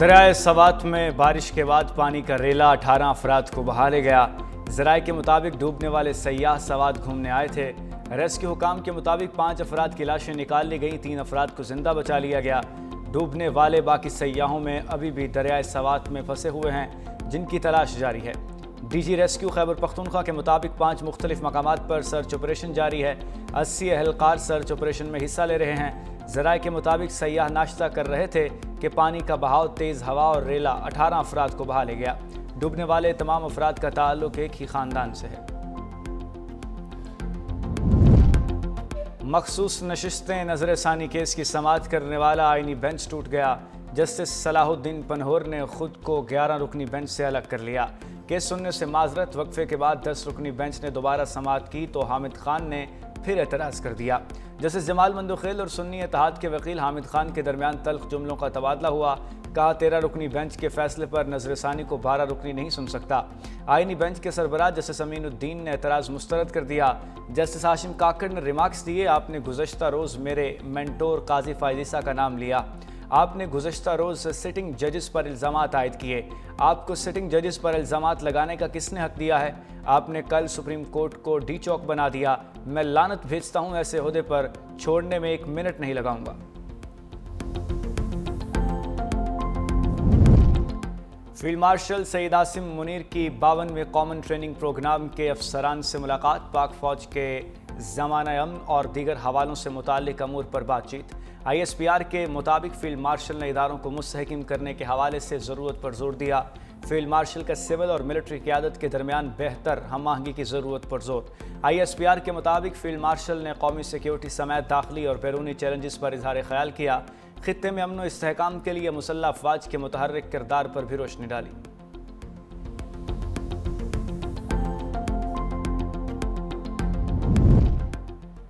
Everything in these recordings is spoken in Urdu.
دریائے سوات میں بارش کے بعد پانی کا ریلا 18 افراد کو بہا لے گیا۔ ذرائع کے مطابق ڈوبنے والے سیاح سوات گھومنے آئے تھے۔ ریسکیو حکام کے مطابق 5 افراد کی لاشیں نکال لی گئیں، 3 افراد کو زندہ بچا لیا گیا۔ ڈوبنے والے باقی سیاحوں میں ابھی بھی دریائے سوات میں پھنسے ہوئے ہیں، جن کی تلاش جاری ہے۔ D G rescue Khyber Pakhtunkhwa کے مطابق 5 مختلف مقامات پر سرچ آپریشن جاری ہے۔ 80 اہلکار سرچ آپریشن میں حصہ لے رہے ہیں۔ ذرائع کے مطابق سیاح ناشتہ کر رہے تھے کہ پانی کا بہاؤ، تیز ہوا اور ریلا 18 افراد کو بہا لے گیا۔ ڈوبنے والے تمام افراد کا تعلق ایک ہی خاندان سے ہے۔ مخصوص نشستیں نظر ثانی کیس کی سماعت کرنے والا آئینی بینچ ٹوٹ گیا۔ جسٹس صلاح الدین پنہور نے خود کو 11 رکنی بینچ سے الگ کر لیا۔ کیس سننے سے معذرت، وقفے کے بعد 10 رکنی بینچ نے دوبارہ سماعت کی تو حامد خان نے پھر اعتراض کر دیا۔ جسٹس جمال مندوخیل اور سنی اتحاد کے وکیل حامد خان کے درمیان تلخ جملوں کا تبادلہ ہوا۔ کہا 13 رکنی بینچ کے فیصلے پر نظر ثانی کو 12 رکنی نہیں سن سکتا۔ آئینی بینچ کے سربراہ جسٹس امین الدین نے اعتراض مسترد کر دیا۔ جسٹس ہاشم کاکڑ نے ریمارکس دیے، آپ نے گزشتہ روز میرے مینٹور قاضی فائز عیسیٰ کا نام لیا۔ آپ نے گزشتہ روز سٹنگ ججز پر الزامات عائد کیے۔ آپ کو سٹنگ ججز پر الزامات لگانے کا کس نے حق دیا ہے؟ آپ نے کل سپریم کورٹ کو ڈی چوک بنا دیا۔ میں لعنت بھیجتا ہوں، ایسے عہدے پر چھوڑنے میں 1 منٹ نہیں لگاؤں گا۔ فیلڈ مارشل سعید عاصم منیر کی 52ویں کامن ٹریننگ پروگرام کے افسران سے ملاقات، پاک فوج کے ضمانہ امن اور دیگر حوالوں سے متعلق امور پر بات چیت۔ آئی ایس پی آر کے مطابق فیلڈ مارشل نے اداروں کو مستحکم کرنے کے حوالے سے ضرورت پر زور دیا۔ فیلڈ مارشل کا سول اور ملٹری قیادت کے درمیان بہتر ہم آہنگی کی ضرورت پر زور۔ آئی ایس پی آر کے مطابق فیلڈ مارشل نے قومی سیکیورٹی سمیت داخلی اور بیرونی چیلنجز پر اظہار خیال کیا۔ خطے میں امن و استحکام کے لیے مسلح افواج کے متحرک کردار پر بھی روشنی ڈالی۔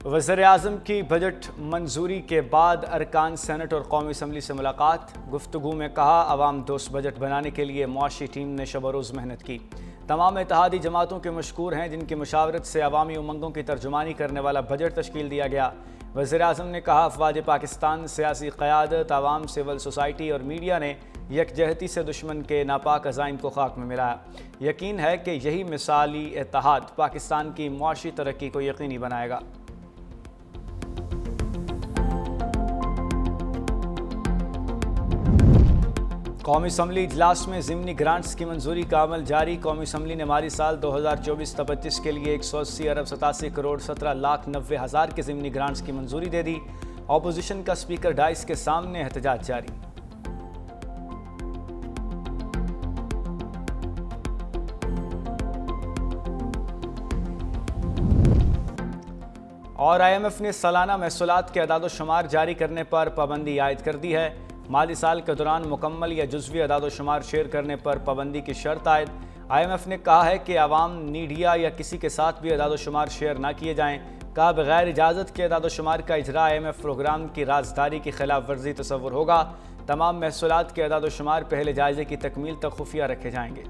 وزیر اعظم کی بجٹ منظوری کے بعد ارکان سینٹ اور قومی اسمبلی سے ملاقات۔ گفتگو میں کہا عوام دوست بجٹ بنانے کے لیے معاشی ٹیم نے شب و روز محنت کی۔ تمام اتحادی جماعتوں کے مشکور ہیں جن کی مشاورت سے عوامی امنگوں کی ترجمانی کرنے والا بجٹ تشکیل دیا گیا۔ وزیر اعظم نے کہا افواج پاکستان، سیاسی قیادت، عوام، سول سوسائٹی اور میڈیا نے یکجہتی سے دشمن کے ناپاک عزائم کو خاک میں ملایا۔ یقین ہے کہ یہی مثالی اتحاد پاکستان کی معاشی ترقی کو یقینی بنائے گا۔ قومی اسمبلی اجلاس میں ضمنی گرانٹس کی منظوری کا عمل جاری۔ قومی اسمبلی نے مالی سال 2024-25 کے لیے 180 ارب 87 کروڑ 17 لاکھ 90 ہزار کے ضمنی گرانٹس کی منظوری دے دی۔ اپوزیشن کا اسپیکر ڈائس کے سامنے احتجاج جاری۔ اور آئی ایم ایف نے سالانہ محصولات کے اعداد و شمار جاری کرنے پر پابندی عائد کر دی ہے۔ مالی سال کے دوران مکمل یا جزوی اعداد و شمار شیئر کرنے پر پابندی کی شرط عائد۔ آئی ایم ایف نے کہا ہے کہ عوام، میڈیا یا کسی کے ساتھ بھی اعداد و شمار شیئر نہ کیے جائیں۔ کہا بغیر اجازت کے اعداد و شمار کا اجرا آئی ایم ایف پروگرام کی رازداری کی خلاف ورزی تصور ہوگا۔ تمام محصولات کے اعداد و شمار پہلے جائزے کی تکمیل تک خفیہ رکھے جائیں گے۔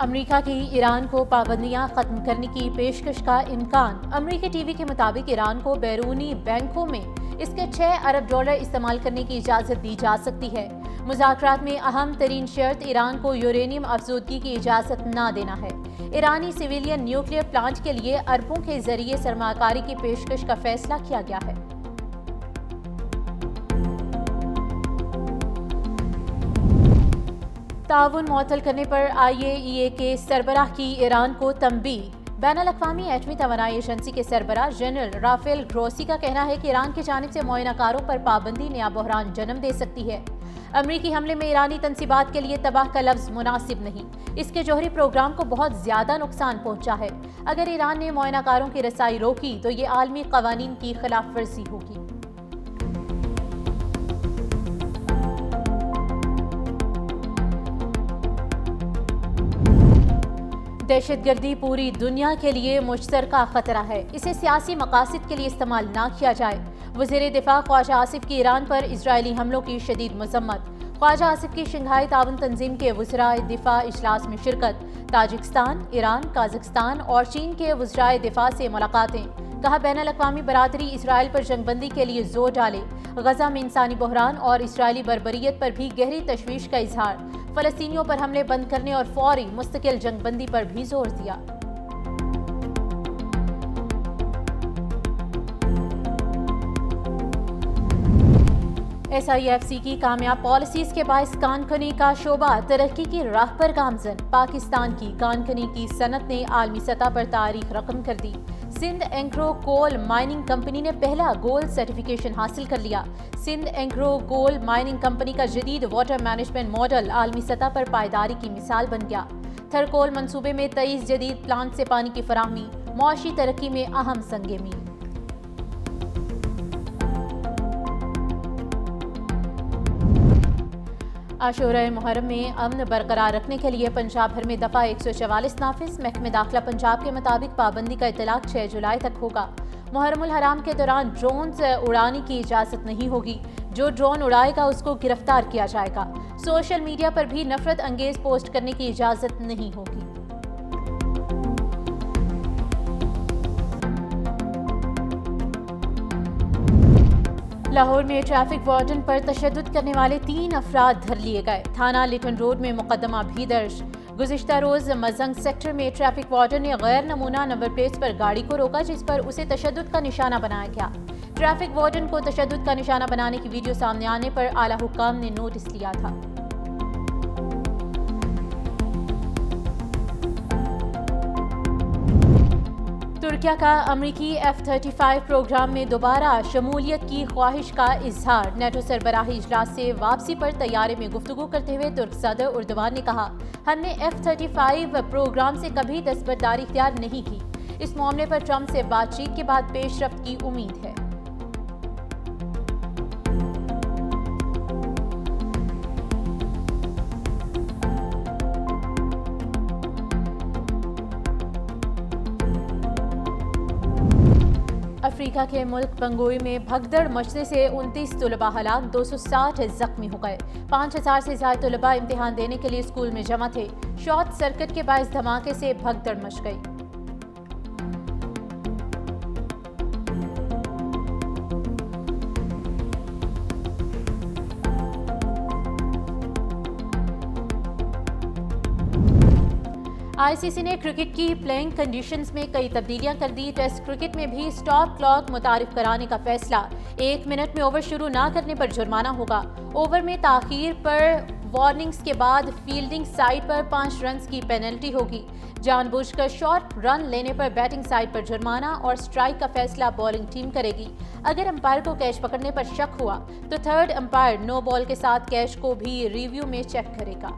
امریکہ کی ایران کو پابندیاں ختم کرنے کی پیشکش کا امکان۔ امریکی ٹی وی کے مطابق ایران کو بیرونی بینکوں میں اس کے 6 ارب ڈالر استعمال کرنے کی اجازت دی جا سکتی ہے۔ مذاکرات میں اہم ترین شرط ایران کو یورینیم افزودگی کی اجازت نہ دینا ہے۔ ایرانی سویلین نیوکلیئر پلانٹ کے لیے اربوں کے ذریعے سرمایہ کاری کی پیشکش کا فیصلہ کیا گیا ہے۔ تعاون معطل کرنے پر آئی اے ای اے کے سربراہ کی ایران کو تنبیہ۔ بین الاقوامی ایٹمی توانائی ایجنسی کے سربراہ جنرل رافیل گروسی کا کہنا ہے کہ ایران کی جانب سے معائنہ کاروں پر پابندی نیا بحران جنم دے سکتی ہے۔ امریکی حملے میں ایرانی تنصیبات کے لیے تباہ کا لفظ مناسب نہیں، اس کے جوہری پروگرام کو بہت زیادہ نقصان پہنچا ہے۔ اگر ایران نے معائنہ کاروں کی رسائی روکی تو یہ عالمی قوانین کی خلاف ورزی ہوگی۔ دہشت گردی پوری دنیا کے لیے مشترکہ خطرہ ہے، اسے سیاسی مقاصد کے لیے استعمال نہ کیا جائے۔ وزیر دفاع خواجہ آصف کی ایران پر اسرائیلی حملوں کی شدید مذمت۔ خواجہ آصف کی شنگھائی تعاون تنظیم کے وزرائے دفاع اجلاس میں شرکت۔ تاجکستان، ایران، قازقستان اور چین کے وزرائے دفاع سے ملاقاتیں۔ کہا بین الاقوامی برادری اسرائیل پر جنگ بندی کے لیے زور ڈالے۔ غزہ میں انسانی بحران اور اسرائیلی بربریت پر بھی گہری تشویش کا اظہار۔ فلسطینیوں پر حملے بند کرنے اور فوری مستقل جنگ بندی پر بھی زور دیا۔ SIFC کی کامیاب پالیسیز کے باعث کان کنی کا شعبہ ترقی کی راہ پر گامزن۔ پاکستان کی کان کنی کی صنعت نے عالمی سطح پر تاریخ رقم کر دی۔ سندھ اینگرو کول مائننگ کمپنی نے پہلا گولڈ سرٹیفکیشن حاصل کر لیا۔ Sindh Engro gold mining company کا جدید واٹر مینجمنٹ ماڈل عالمی سطح پر پائیداری کی مثال بن گیا۔ تھرکول منصوبے میں 23 جدید پلانٹ سے پانی کی فراہمی معاشی ترقی میں اہم سنگ میل۔ عاشورہ محرم میں امن برقرار رکھنے کے لیے پنجاب بھر میں دفعہ 144 نافذ۔ محکمہ داخلہ پنجاب کے مطابق پابندی کا اطلاق 6 جولائی تک ہوگا۔ محرم الحرام کے دوران ڈرونز اڑانے کی اجازت نہیں ہوگی۔ جو ڈرون اڑائے گا اس کو گرفتار کیا جائے گا۔ سوشل میڈیا پر بھی نفرت انگیز پوسٹ کرنے کی اجازت نہیں ہوگی۔ لاہور میں ٹریفک وارڈن پر تشدد کرنے والے 3 افراد دھر لیے گئے۔ تھانہ لٹن روڈ میں مقدمہ بھی درج۔ گزشتہ روز مزنگ سیکٹر میں ٹریفک وارڈن نے غیر نمونہ نمبر پلیٹس پر گاڑی کو روکا جس پر اسے تشدد کا نشانہ بنایا گیا۔ ٹریفک وارڈن کو تشدد کا نشانہ بنانے کی ویڈیو سامنے آنے پر اعلیٰ حکام نے نوٹس لیا تھا۔ ترکیہ کا امریکی F-35 پروگرام میں دوبارہ شمولیت کی خواہش کا اظہار۔ نیٹو سربراہی اجلاس سے واپسی پر طیارے میں گفتگو کرتے ہوئے ترک صدر اردوان نے کہا ہم نے F-35 پروگرام سے کبھی دستبرداری اختیار نہیں کی۔ اس معاملے پر ٹرمپ سے بات چیت کے بعد پیش رفت کی امید ہے۔ افریقہ کے ملک بنگوئی میں بھگدڑ مچنے سے 29 طلباء ہلاک، 260 زخمی ہو گئے۔ 5000 سے زائد طلباء امتحان دینے کے لیے اسکول میں جمع تھے۔ شارٹ سرکٹ کے باعث دھماکے سے بھگدڑ مچ گئی۔ ICC نے کرکٹ کی پلینگ کنڈیشنز میں کئی تبدیلیاں کر دی۔ ٹیسٹ کرکٹ میں بھی سٹاپ کلاک متعارف کرانے کا فیصلہ۔ 1 منٹ میں اوور شروع نہ کرنے پر جرمانہ ہوگا۔ اوور میں تاخیر پر وارننگز کے بعد فیلڈنگ سائڈ پر 5 رنز کی پینلٹی ہوگی۔ جان بوجھ کر شارٹ رن لینے پر بیٹنگ سائڈ پر جرمانہ اور سٹرائک کا فیصلہ بالنگ ٹیم کرے گی۔ اگر امپائر کو کیچ پکڑنے پر شک ہوا تو تھرڈ امپائر نو بال کے ساتھ کیچ کو بھی ریویو میں چیک کرے گا۔